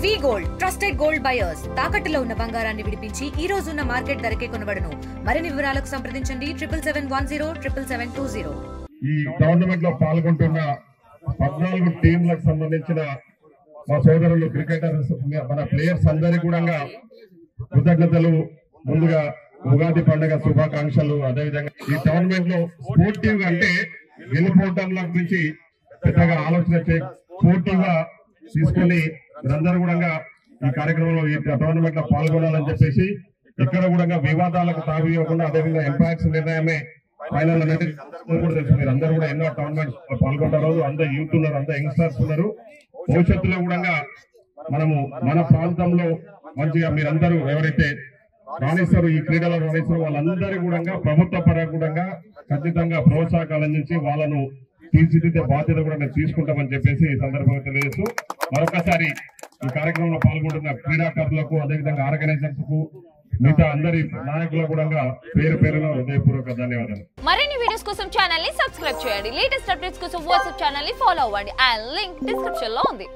వి gold trusted gold buyers తాకట్టులో ఉన్న బంగారాన్ని విడిపించి ఈ రోజు ఉన్న మార్కెట్ ధరకే కొనబడును. మరిన్ని వివరాలకు సంప్రదించండి 77107720. ఈ టోర్నమెంట్ లో పాల్గొంటున్న 14 టీంలకు సంబంధించిన మా సోదరులు క్రికెటర్స్ మన ప్లేయర్స్ అందరికీ కూడా కృతజ్ఞతలు. ముందుగా ఉగాది పండుగ శుభాకాంక్షలు. అదేవిధంగా ఈ టోర్నమెంట్ లో స్పోర్టివ్ అంటే గెలుపోవటంల గురించి పెద్దగా ఆలోచన స్పోర్టివ్ గా తీసుకొని మీరందరూ కూడా ఈ కార్యక్రమంలో ఈ టోర్నమెంట్ లో పాల్గొనాలని చెప్పేసి ఇక్కడ కూడా వివాదాలకు తావి ఇవ్వకుండా అదేవిధంగా ఎంపైర్స్ నిర్ణయమే ఫైనల్ అనేది కూడా తెలుసు. మీరు అందరూ కూడా ఎన్నో టోర్నమెంట్స్ పాల్గొంటారు. అందరూ యూత్ ఉన్నారు, అందరూ యంగ్స్టర్స్ ఉన్నారు. భవిష్యత్తులో కూడా మనము మన ప్రాంతంలో మంచిగా మీరందరూ ఎవరైతే రాణిస్తారు, ఈ క్రీడలో రాణిస్తారు, వాళ్ళందరూ కూడా ప్రభుత్వ పరంగా ఖచ్చితంగా ప్రోత్సాహకాలు అందించి వాళ్ళను తీర్చిదిద్దే బాధ్యత కూడా మేము తీసుకుంటామని చెప్పేసి ఈ సందర్భంగా తెలియజేస్తూ మరొకసారి ఈ కార్యక్రమంలో పాల్గొంటున్న క్రీడాకారులకు అదేవిధంగా ఆర్గనైజర్స్ కు మిగతా అందరి నాయకులకు కూడా పేరు పేరున హృదయపూర్వక ధన్యవాదాలు. మరిన్ని వీడియోస్ కోసం ఛానల్ ని సబ్స్క్రైబ్ చేయండి. లేటెస్ట్ అప్డేట్స్ కోసం వాట్సాప్ ఛానల్ ని ఫాలో అవ్వండి. ఆ లింక్ డిస్క్రిప్షన్ లో ఉంది.